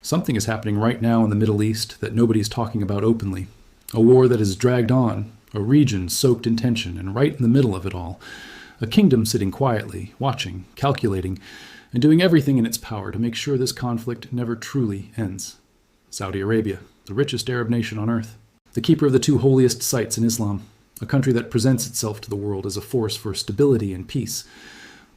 Something is happening right now in the Middle East that nobody's talking about openly. A war that has dragged on, a region soaked in tension, and right in the middle of it all, a kingdom sitting quietly, watching, calculating, and doing everything in its power to make sure this conflict never truly ends. Saudi Arabia, the richest Arab nation on earth, the keeper of the two holiest sites in Islam, a country that presents itself to the world as a force for stability and peace.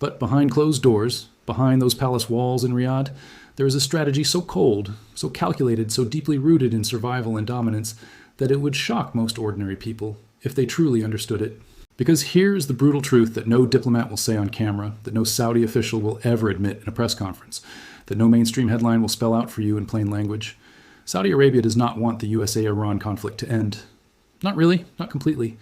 But behind closed doors, behind those palace walls in Riyadh, there is a strategy so cold, so calculated, so deeply rooted in survival and dominance that it would shock most ordinary people if they truly understood it. Because here's the brutal truth that no diplomat will say on camera, that no Saudi official will ever admit in a press conference, that no mainstream headline will spell out for you in plain language. Saudi Arabia does not want the USA-Iran conflict to end. Not really, not completely.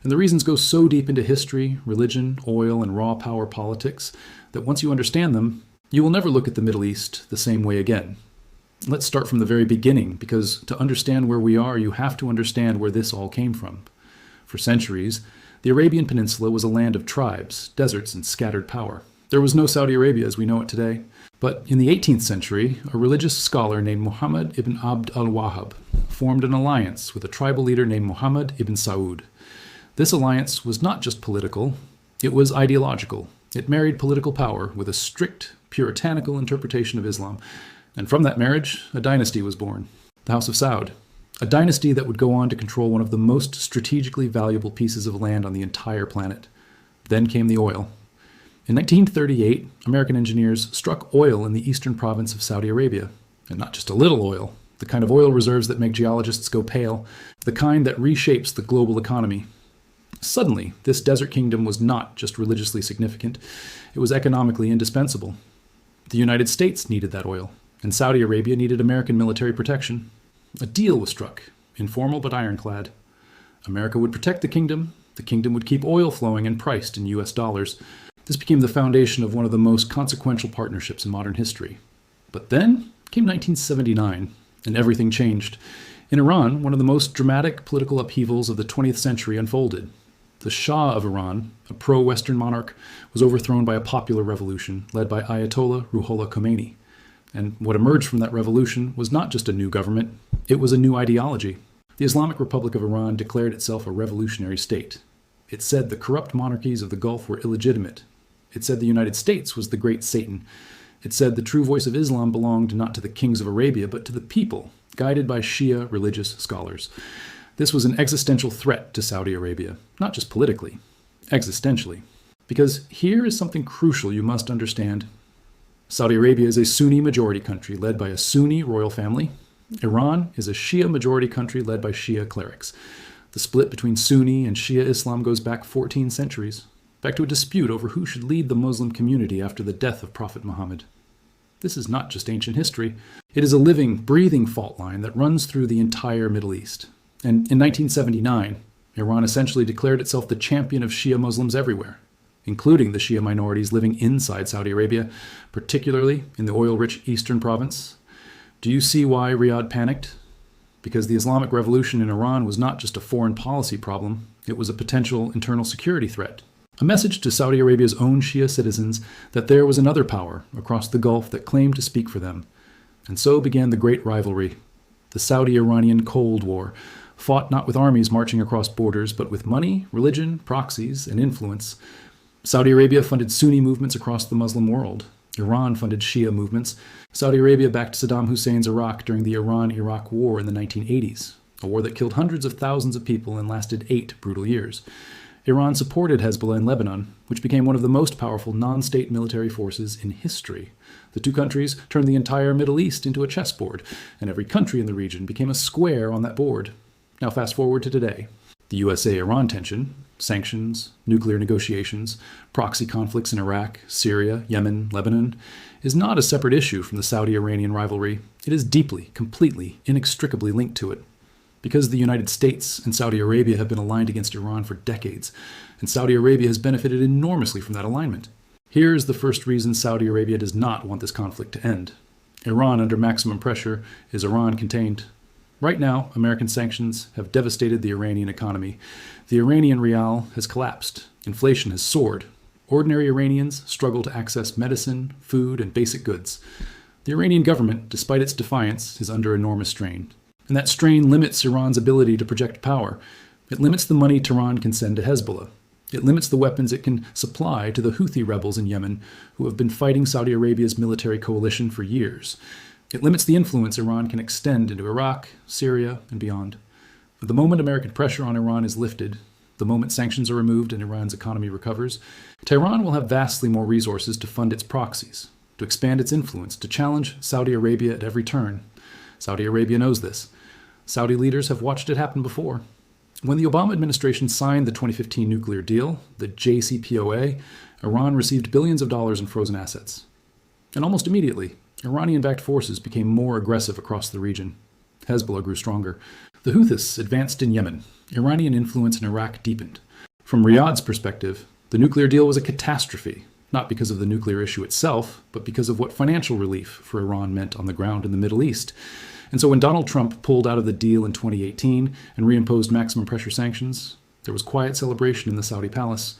And the reasons go so deep into history, religion, oil, and raw power politics that once you understand them, you will never look at the Middle East the same way again. Let's start from the very beginning, because to understand where we are, you have to understand where this all came from. For centuries, the Arabian Peninsula was a land of tribes, deserts, and scattered power. There was no Saudi Arabia as we know it today. But in the 18th century, a religious scholar named Muhammad ibn Abd al-Wahhab formed an alliance with a tribal leader named Muhammad ibn Saud. This alliance was not just political, it was ideological. It married political power with a strict, puritanical interpretation of Islam. And from that marriage, a dynasty was born, the House of Saud. A dynasty that would go on to control one of the most strategically valuable pieces of land on the entire planet. Then came the oil. In 1938, American engineers struck oil in the eastern province of Saudi Arabia. And not just a little oil, the kind of oil reserves that make geologists go pale, the kind that reshapes the global economy. Suddenly, this desert kingdom was not just religiously significant, it was economically indispensable. The United States needed that oil, and Saudi Arabia needed American military protection. A deal was struck, informal but ironclad. America would protect the kingdom would keep oil flowing and priced in US dollars. This became the foundation of one of the most consequential partnerships in modern history. But then came 1979, and everything changed. In Iran, one of the most dramatic political upheavals of the 20th century unfolded. The Shah of Iran, a pro-Western monarch, was overthrown by a popular revolution led by Ayatollah Ruhollah Khomeini. And what emerged from that revolution was not just a new government, it was a new ideology. The Islamic Republic of Iran declared itself a revolutionary state. It said the corrupt monarchies of the Gulf were illegitimate. It said the United States was the great Satan. It said the true voice of Islam belonged not to the kings of Arabia, but to the people, guided by Shia religious scholars. This was an existential threat to Saudi Arabia, not just politically, existentially. Because here is something crucial you must understand. Saudi Arabia is a Sunni majority country led by a Sunni royal family. Iran is a Shia majority country led by Shia clerics. The split between Sunni and Shia Islam goes back 14 centuries, back to a dispute over who should lead the Muslim community after the death of Prophet Muhammad. This is not just ancient history. It is a living, breathing fault line that runs through the entire Middle East. And in 1979, Iran essentially declared itself the champion of Shia Muslims everywhere, including the Shia minorities living inside Saudi Arabia, particularly in the oil-rich eastern province. Do you see why Riyadh panicked? Because the Islamic Revolution in Iran was not just a foreign policy problem, it was a potential internal security threat. A message to Saudi Arabia's own Shia citizens that there was another power across the Gulf that claimed to speak for them. And so began the great rivalry, the Saudi-Iranian Cold War, fought not with armies marching across borders, but with money, religion, proxies, and influence. Saudi Arabia funded Sunni movements across the Muslim world. Iran funded Shia movements. Saudi Arabia backed Saddam Hussein's Iraq during the Iran-Iraq War in the 1980s, a war that killed hundreds of thousands of people and lasted 8 brutal years. Iran supported Hezbollah in Lebanon, which became one of the most powerful non-state military forces in history. The two countries turned the entire Middle East into a chessboard, and every country in the region became a square on that board. Now fast forward to today. The USA-Iran tension, sanctions, nuclear negotiations, proxy conflicts in Iraq, Syria, Yemen, Lebanon, is not a separate issue from the Saudi-Iranian rivalry. It is deeply, completely, inextricably linked to it. Because the United States and Saudi Arabia have been aligned against Iran for decades, and Saudi Arabia has benefited enormously from that alignment. Here is the first reason Saudi Arabia does not want this conflict to end. Iran under maximum pressure is Iran contained. Right now, American sanctions have devastated the Iranian economy. The Iranian rial has collapsed. Inflation has soared. Ordinary Iranians struggle to access medicine, food, and basic goods. The Iranian government, despite its defiance, is under enormous strain. And that strain limits Iran's ability to project power. It limits the money Tehran can send to Hezbollah. It limits the weapons it can supply to the Houthi rebels in Yemen, who have been fighting Saudi Arabia's military coalition for years. It limits the influence Iran can extend into Iraq, Syria, and beyond. The moment American pressure on Iran is lifted, the moment sanctions are removed and Iran's economy recovers, Tehran will have vastly more resources to fund its proxies, to expand its influence, to challenge Saudi Arabia at every turn. Saudi Arabia knows this. Saudi leaders have watched it happen before. When the Obama administration signed the 2015 nuclear deal, the JCPOA, Iran received billions of dollars in frozen assets. And almost immediately, Iranian-backed forces became more aggressive across the region. Hezbollah grew stronger. The Houthis advanced in Yemen. Iranian influence in Iraq deepened. From Riyadh's perspective, the nuclear deal was a catastrophe, not because of the nuclear issue itself, but because of what financial relief for Iran meant on the ground in the Middle East. And so when Donald Trump pulled out of the deal in 2018 and reimposed maximum pressure sanctions, there was quiet celebration in the Saudi palace,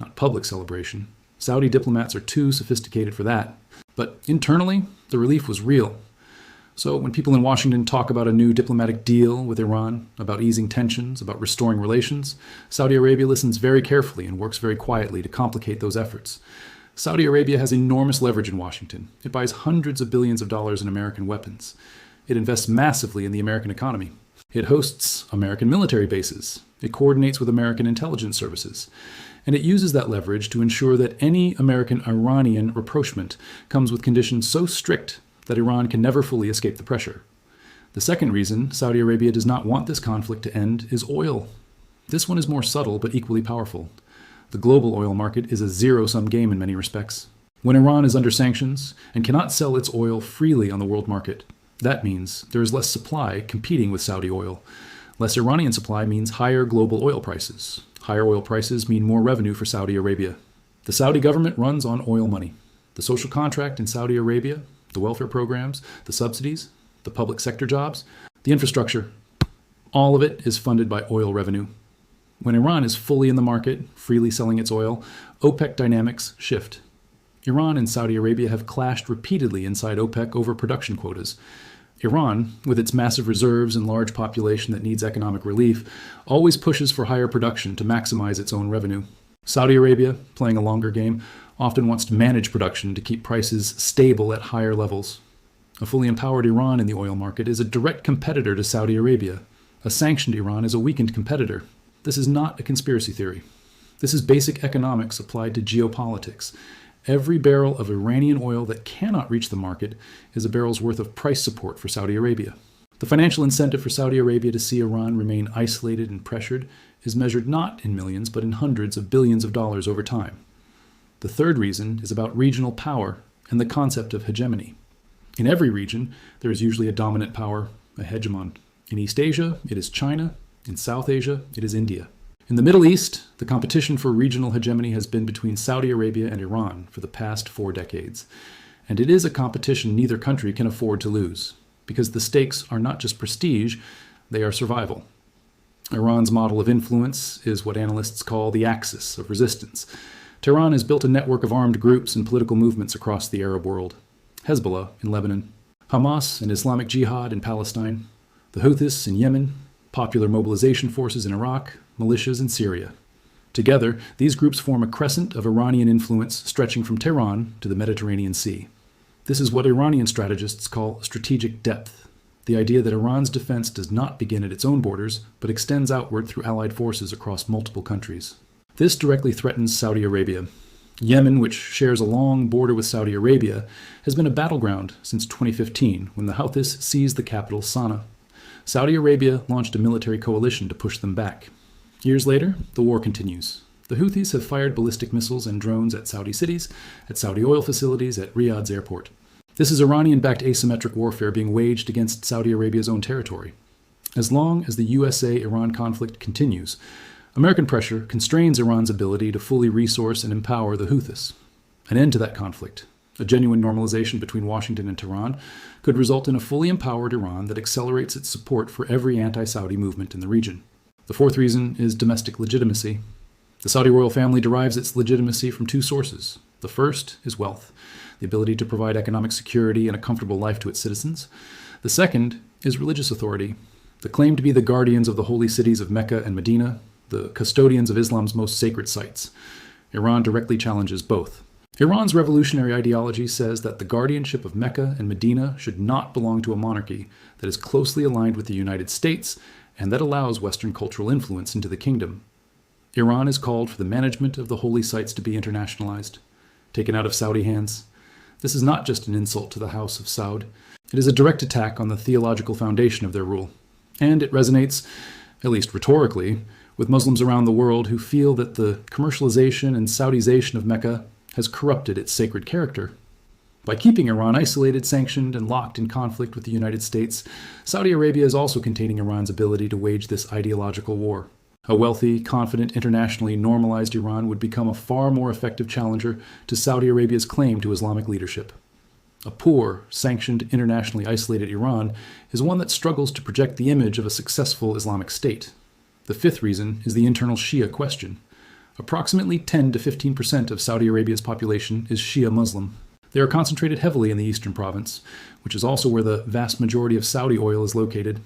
not public celebration. Saudi diplomats are too sophisticated for that. But internally, the relief was real. So when people in Washington talk about a new diplomatic deal with Iran, about easing tensions, about restoring relations, Saudi Arabia listens very carefully and works very quietly to complicate those efforts. Saudi Arabia has enormous leverage in Washington. It buys hundreds of billions of dollars in American weapons. It invests massively in the American economy. It hosts American military bases. It coordinates with American intelligence services. And it uses that leverage to ensure that any American-Iranian rapprochement comes with conditions so strict that Iran can never fully escape the pressure. The second reason Saudi Arabia does not want this conflict to end is oil. This one is more subtle but equally powerful. The global oil market is a zero-sum game in many respects. When Iran is under sanctions and cannot sell its oil freely on the world market, that means there is less supply competing with Saudi oil. Less Iranian supply means higher global oil prices. Higher oil prices mean more revenue for Saudi Arabia. The Saudi government runs on oil money. The social contract in Saudi Arabia, the welfare programs, the subsidies, the public sector jobs, the infrastructure, all of it is funded by oil revenue. When Iran is fully in the market, freely selling its oil, OPEC dynamics shift. Iran and Saudi Arabia have clashed repeatedly inside OPEC over production quotas. Iran, with its massive reserves and large population that needs economic relief, always pushes for higher production to maximize its own revenue. Saudi Arabia, playing a longer game, often wants to manage production to keep prices stable at higher levels. A fully empowered Iran in the oil market is a direct competitor to Saudi Arabia. A sanctioned Iran is a weakened competitor. This is not a conspiracy theory. This is basic economics applied to geopolitics. Every barrel of Iranian oil that cannot reach the market is a barrel's worth of price support for Saudi Arabia. The financial incentive for Saudi Arabia to see Iran remain isolated and pressured is measured not in millions, but in hundreds of billions of dollars over time. The third reason is about regional power and the concept of hegemony. In every region, there is usually a dominant power, a hegemon. In East Asia, it is China. In South Asia, it is India. In the Middle East, the competition for regional hegemony has been between Saudi Arabia and Iran for the past 4 decades. And it is a competition neither country can afford to lose, because the stakes are not just prestige, they are survival. Iran's model of influence is what analysts call the axis of resistance. Tehran has built a network of armed groups and political movements across the Arab world. Hezbollah in Lebanon, Hamas and Islamic Jihad in Palestine, the Houthis in Yemen, popular mobilization forces in Iraq, militias in Syria. Together, these groups form a crescent of Iranian influence stretching from Tehran to the Mediterranean Sea. This is what Iranian strategists call strategic depth, the idea that Iran's defense does not begin at its own borders, but extends outward through allied forces across multiple countries. This directly threatens Saudi Arabia. Yemen, which shares a long border with Saudi Arabia, has been a battleground since 2015 when the Houthis seized the capital Sana'a. Saudi Arabia launched a military coalition to push them back. Years later, the war continues. The Houthis have fired ballistic missiles and drones at Saudi cities, at Saudi oil facilities, at Riyadh's airport. This is Iranian-backed asymmetric warfare being waged against Saudi Arabia's own territory. As long as the USA-Iran conflict continues, American pressure constrains Iran's ability to fully resource and empower the Houthis. An end to that conflict, a genuine normalization between Washington and Tehran, could result in a fully empowered Iran that accelerates its support for every anti-Saudi movement in the region. The fourth reason is domestic legitimacy. The Saudi royal family derives its legitimacy from 2 sources: The first is wealth, the ability to provide economic security and a comfortable life to its citizens. The second is religious authority, the claim to be the guardians of the holy cities of Mecca and Medina, the custodians of Islam's most sacred sites. Iran directly challenges both. Iran's revolutionary ideology says that the guardianship of Mecca and Medina should not belong to a monarchy that is closely aligned with the United States and that allows Western cultural influence into the kingdom. Iran has called for the management of the holy sites to be internationalized, taken out of Saudi hands. This is not just an insult to the House of Saud. It is a direct attack on the theological foundation of their rule. And it resonates, at least rhetorically, with Muslims around the world who feel that the commercialization and Saudization of Mecca has corrupted its sacred character. By keeping Iran isolated, sanctioned, and locked in conflict with the United States, Saudi Arabia is also containing Iran's ability to wage this ideological war. A wealthy, confident, internationally normalized Iran would become a far more effective challenger to Saudi Arabia's claim to Islamic leadership. A poor, sanctioned, internationally isolated Iran is one that struggles to project the image of a successful Islamic state. The fifth reason is the internal Shia question. Approximately 10 to 15% of Saudi Arabia's population is Shia Muslim. They are concentrated heavily in the eastern province, which is also where the vast majority of Saudi oil is located.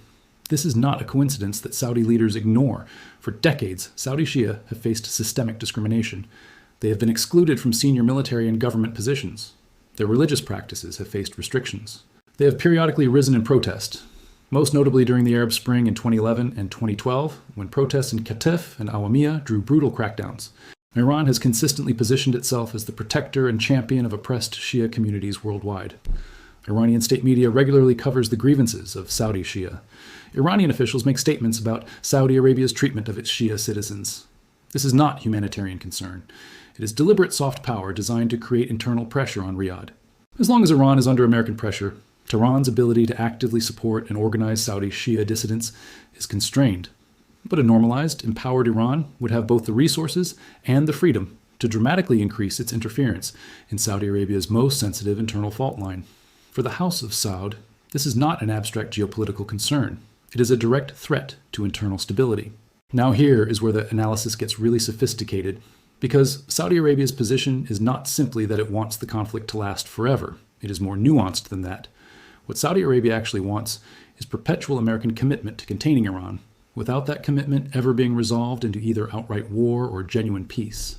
This is not a coincidence that Saudi leaders ignore. For decades, Saudi Shia have faced systemic discrimination. They have been excluded from senior military and government positions. Their religious practices have faced restrictions. They have periodically risen in protest, most notably during the Arab Spring in 2011 and 2012, when protests in Qatif and Awamiya drew brutal crackdowns. Iran has consistently positioned itself as the protector and champion of oppressed Shia communities worldwide. Iranian state media regularly covers the grievances of Saudi Shia. Iranian officials make statements about Saudi Arabia's treatment of its Shia citizens. This is not humanitarian concern. It is deliberate soft power designed to create internal pressure on Riyadh. As long as Iran is under American pressure, Tehran's ability to actively support and organize Saudi Shia dissidents is constrained. But a normalized, empowered Iran would have both the resources and the freedom to dramatically increase its interference in Saudi Arabia's most sensitive internal fault line. For the House of Saud, this is not an abstract geopolitical concern. It is a direct threat to internal stability. Now here is where the analysis gets really sophisticated, because Saudi Arabia's position is not simply that it wants the conflict to last forever. It is more nuanced than that. What Saudi Arabia actually wants is perpetual American commitment to containing Iran, without that commitment ever being resolved into either outright war or genuine peace.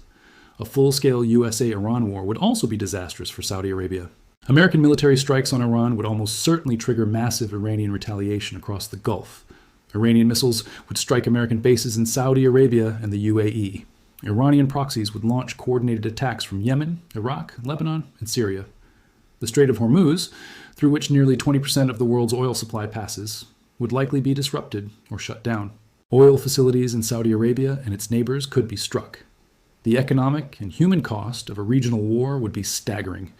A full-scale USA-Iran war would also be disastrous for Saudi Arabia. American military strikes on Iran would almost certainly trigger massive Iranian retaliation across the Gulf. Iranian missiles would strike American bases in Saudi Arabia and the UAE. Iranian proxies would launch coordinated attacks from Yemen, Iraq, Lebanon, and Syria. The Strait of Hormuz, through which nearly 20% of the world's oil supply passes, would likely be disrupted or shut down. Oil facilities in Saudi Arabia and its neighbors could be struck. The economic and human cost of a regional war would be staggering.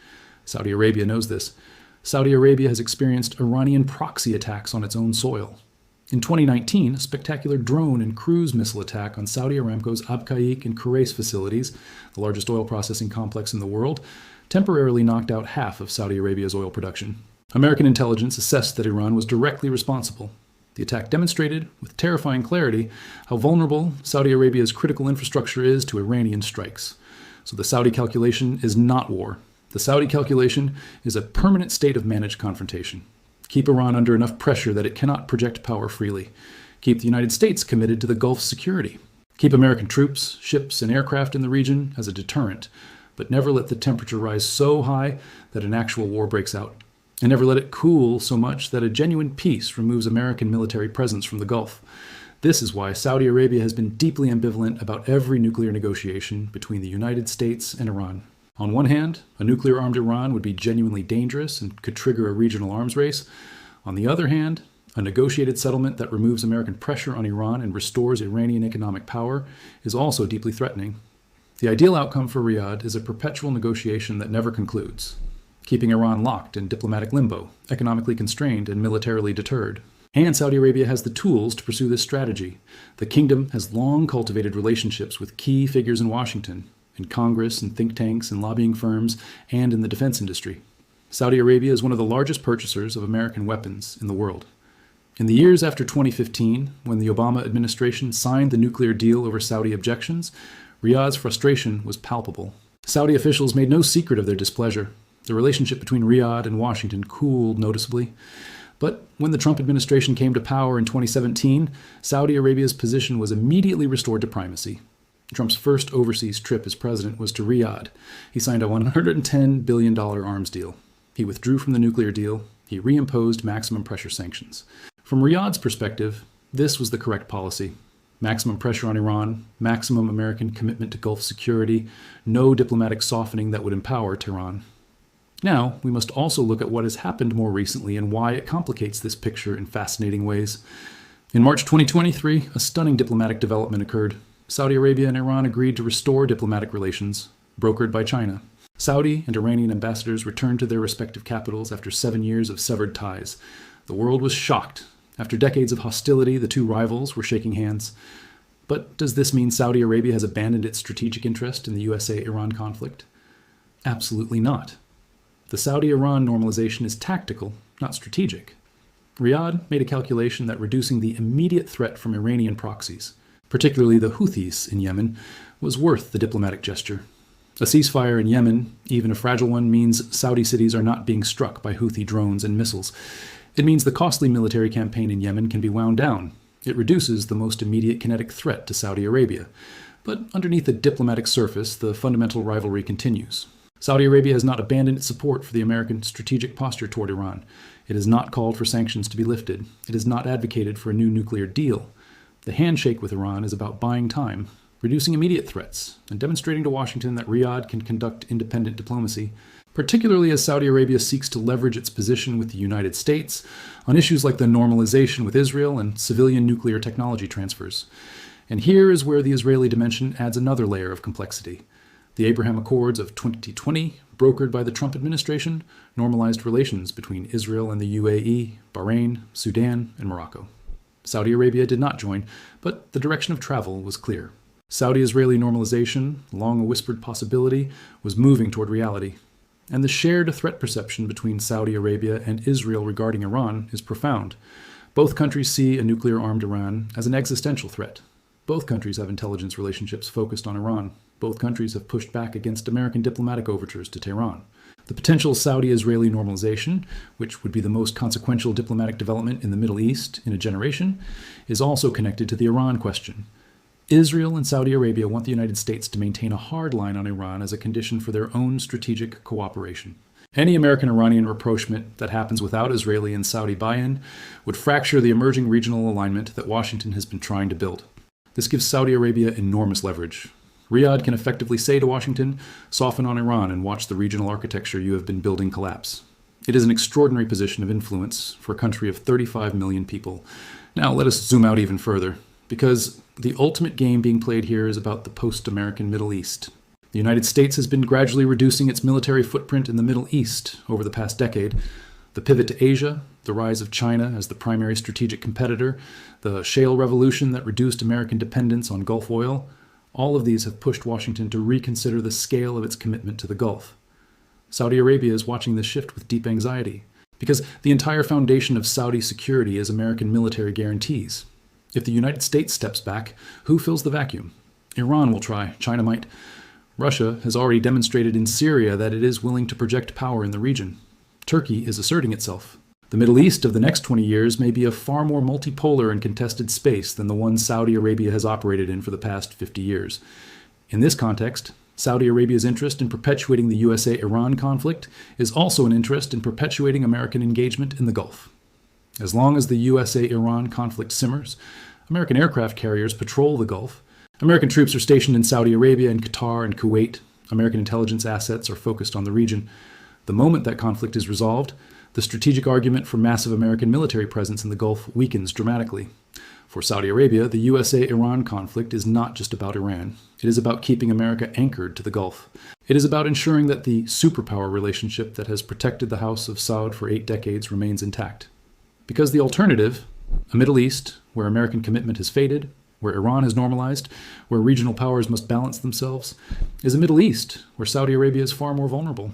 Saudi Arabia knows this. Saudi Arabia has experienced Iranian proxy attacks on its own soil. In 2019, a spectacular drone and cruise missile attack on Saudi Aramco's Abqaiq and Khurais facilities, the largest oil processing complex in the world, temporarily knocked out half of Saudi Arabia's oil production. American intelligence assessed that Iran was directly responsible. The attack demonstrated, with terrifying clarity, how vulnerable Saudi Arabia's critical infrastructure is to Iranian strikes. So the Saudi calculation is not war. The Saudi calculation is a permanent state of managed confrontation. Keep Iran under enough pressure that it cannot project power freely. Keep the United States committed to the Gulf's security. Keep American troops, ships, and aircraft in the region as a deterrent, but never let the temperature rise so high that an actual war breaks out. And never let it cool so much that a genuine peace removes American military presence from the Gulf. This is why Saudi Arabia has been deeply ambivalent about every nuclear negotiation between the United States and Iran. On one hand, a nuclear-armed Iran would be genuinely dangerous and could trigger a regional arms race. On the other hand, a negotiated settlement that removes American pressure on Iran and restores Iranian economic power is also deeply threatening. The ideal outcome for Riyadh is a perpetual negotiation that never concludes, keeping Iran locked in diplomatic limbo, economically constrained and militarily deterred. And Saudi Arabia has the tools to pursue this strategy. The kingdom has long cultivated relationships with key figures in Washington, in Congress and think tanks and lobbying firms, and in the defense industry. Saudi Arabia is one of the largest purchasers of American weapons in the world. In the years after 2015, when the Obama administration signed the nuclear deal over Saudi objections, Riyadh's frustration was palpable. Saudi officials made no secret of their displeasure. The relationship between Riyadh and Washington cooled noticeably. But when the Trump administration came to power in 2017, Saudi Arabia's position was immediately restored to primacy. Trump's first overseas trip as president was to Riyadh. He signed a $110 billion arms deal. He withdrew from the nuclear deal. He reimposed maximum pressure sanctions. From Riyadh's perspective, this was the correct policy. Maximum pressure on Iran, maximum American commitment to Gulf security, no diplomatic softening that would empower Tehran. Now, we must also look at what has happened more recently and why it complicates this picture in fascinating ways. In March 2023, a stunning diplomatic development occurred. Saudi Arabia and Iran agreed to restore diplomatic relations, brokered by China. Saudi and Iranian ambassadors returned to their respective capitals after 7 years of severed ties. The world was shocked. After decades of hostility, the two rivals were shaking hands. But does this mean Saudi Arabia has abandoned its strategic interest in the USA-Iran conflict? Absolutely not. The Saudi-Iran normalization is tactical, not strategic. Riyadh made a calculation that reducing the immediate threat from Iranian proxies, particularly the Houthis in Yemen, was worth the diplomatic gesture. A ceasefire in Yemen, even a fragile one, means Saudi cities are not being struck by Houthi drones and missiles. It means the costly military campaign in Yemen can be wound down. It reduces the most immediate kinetic threat to Saudi Arabia. But underneath the diplomatic surface, the fundamental rivalry continues. Saudi Arabia has not abandoned its support for the American strategic posture toward Iran. It has not called for sanctions to be lifted. It has not advocated for a new nuclear deal. The handshake with Iran is about buying time, reducing immediate threats, and demonstrating to Washington that Riyadh can conduct independent diplomacy, particularly as Saudi Arabia seeks to leverage its position with the United States on issues like the normalization with Israel and civilian nuclear technology transfers. And here is where the Israeli dimension adds another layer of complexity. The Abraham Accords of 2020, brokered by the Trump administration, normalized relations between Israel and the UAE, Bahrain, Sudan, and Morocco. Saudi Arabia did not join, but the direction of travel was clear. Saudi-Israeli normalization, long a whispered possibility, was moving toward reality. And the shared threat perception between Saudi Arabia and Israel regarding Iran is profound. Both countries see a nuclear-armed Iran as an existential threat. Both countries have intelligence relationships focused on Iran. Both countries have pushed back against American diplomatic overtures to Tehran. The potential Saudi-Israeli normalization, which would be the most consequential diplomatic development in the Middle East in a generation, is also connected to the Iran question. Israel and Saudi Arabia want the United States to maintain a hard line on Iran as a condition for their own strategic cooperation. Any American-Iranian rapprochement that happens without Israeli and Saudi buy-in would fracture the emerging regional alignment that Washington has been trying to build. This gives Saudi Arabia enormous leverage. Riyadh can effectively say to Washington, soften on Iran and watch the regional architecture you have been building collapse. It is an extraordinary position of influence for a country of 35 million people. Now let us zoom out even further, because the ultimate game being played here is about the post-American Middle East. The United States has been gradually reducing its military footprint in the Middle East over the past decade. The pivot to Asia, the rise of China as the primary strategic competitor, the shale revolution that reduced American dependence on Gulf oil, all of these have pushed Washington to reconsider the scale of its commitment to the Gulf. Saudi Arabia is watching this shift with deep anxiety, because the entire foundation of Saudi security is American military guarantees. If the United States steps back, who fills the vacuum? Iran will try, China might. Russia has already demonstrated in Syria that it is willing to project power in the region. Turkey is asserting itself. The Middle East of the next 20 years may be a far more multipolar and contested space than the one Saudi Arabia has operated in for the past 50 years. In this context, Saudi Arabia's interest in perpetuating the USA-Iran conflict is also an interest in perpetuating American engagement in the Gulf. As long as the USA-Iran conflict simmers, American aircraft carriers patrol the Gulf, American troops are stationed in Saudi Arabia and Qatar and Kuwait, American intelligence assets are focused on the region. The moment that conflict is resolved, the strategic argument for massive American military presence in the Gulf weakens dramatically. For Saudi Arabia, the USA-Iran conflict is not just about Iran. It is about keeping America anchored to the Gulf. It is about ensuring that the superpower relationship that has protected the House of Saud for 8 decades remains intact. Because the alternative, a Middle East where American commitment has faded, where Iran has normalized, where regional powers must balance themselves, is a Middle East where Saudi Arabia is far more vulnerable.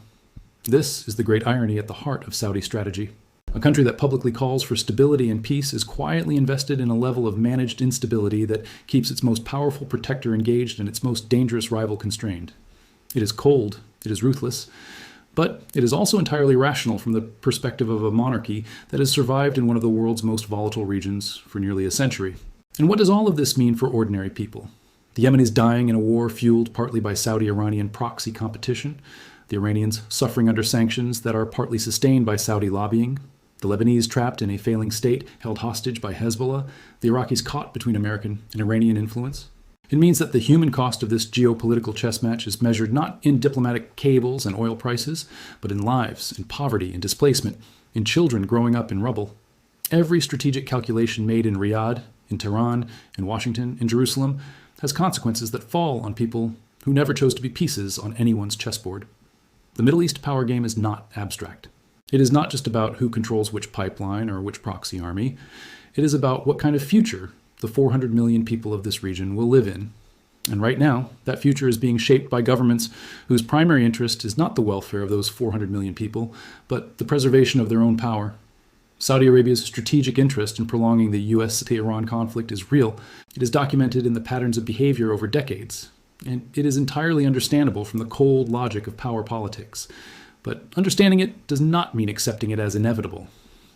This is the great irony at the heart of Saudi strategy. A country that publicly calls for stability and peace is quietly invested in a level of managed instability that keeps its most powerful protector engaged and its most dangerous rival constrained. It is cold, it is ruthless, but it is also entirely rational from the perspective of a monarchy that has survived in one of the world's most volatile regions for nearly a century. And what does all of this mean for ordinary people? The Yemenis dying in a war fueled partly by Saudi-Iranian proxy competition, the Iranians suffering under sanctions that are partly sustained by Saudi lobbying, the Lebanese trapped in a failing state held hostage by Hezbollah, the Iraqis caught between American and Iranian influence. It means that the human cost of this geopolitical chess match is measured not in diplomatic cables and oil prices, but in lives, in poverty, in displacement, in children growing up in rubble. Every strategic calculation made in Riyadh, in Tehran, in Washington, in Jerusalem, has consequences that fall on people who never chose to be pieces on anyone's chessboard. The Middle East power game is not abstract. It is not just about who controls which pipeline or which proxy army. It is about what kind of future the 400 million people of this region will live in. And right now, that future is being shaped by governments whose primary interest is not the welfare of those 400 million people, but the preservation of their own power. Saudi Arabia's strategic interest in prolonging the US-Iran conflict is real. It is documented in the patterns of behavior over decades, and it is entirely understandable from the cold logic of power politics. But understanding it does not mean accepting it as inevitable.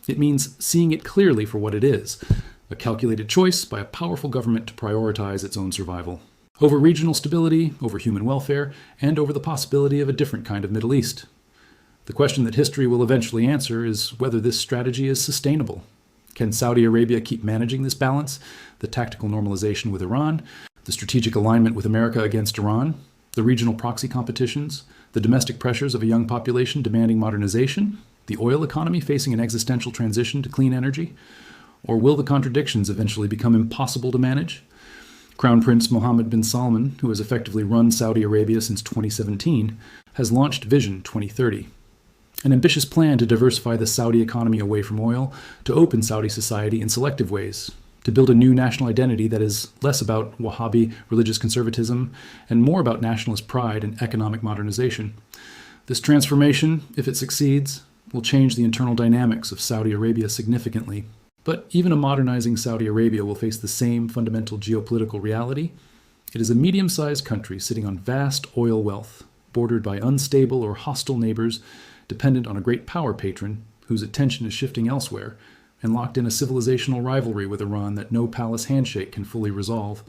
It means seeing it clearly for what it is, a calculated choice by a powerful government to prioritize its own survival, over regional stability, over human welfare, and over the possibility of a different kind of Middle East. The question that history will eventually answer is whether this strategy is sustainable. Can Saudi Arabia keep managing this balance, the tactical normalization with Iran, the strategic alignment with America against Iran, the regional proxy competitions, the domestic pressures of a young population demanding modernization, the oil economy facing an existential transition to clean energy? Or will the contradictions eventually become impossible to manage? Crown Prince Mohammed bin Salman, who has effectively run Saudi Arabia since 2017, has launched Vision 2030, an ambitious plan to diversify the Saudi economy away from oil, to open Saudi society in selective ways, to build a new national identity that is less about Wahhabi religious conservatism and more about nationalist pride and economic modernization. This transformation, if it succeeds, will change the internal dynamics of Saudi Arabia significantly. But even a modernizing Saudi Arabia will face the same fundamental geopolitical reality. It is a medium-sized country sitting on vast oil wealth, bordered by unstable or hostile neighbors, dependent on a great power patron whose attention is shifting elsewhere, and locked in a civilizational rivalry with Iran that no palace handshake can fully resolve.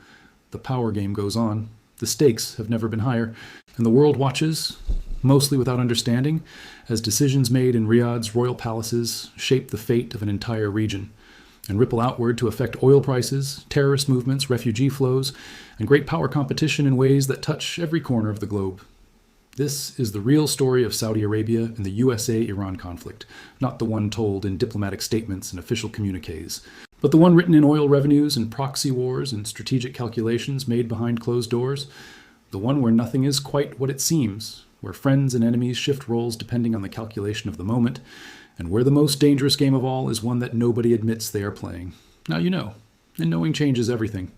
The power game goes on. The stakes have never been higher, and the world watches, mostly without understanding, as decisions made in Riyadh's royal palaces shape the fate of an entire region, and ripple outward to affect oil prices, terrorist movements, refugee flows, and great power competition in ways that touch every corner of the globe. This is the real story of Saudi Arabia and the USA-Iran conflict, not the one told in diplomatic statements and official communiques, but the one written in oil revenues and proxy wars and strategic calculations made behind closed doors, the one where nothing is quite what it seems, where friends and enemies shift roles depending on the calculation of the moment, and where the most dangerous game of all is one that nobody admits they are playing. Now you know, and knowing changes everything.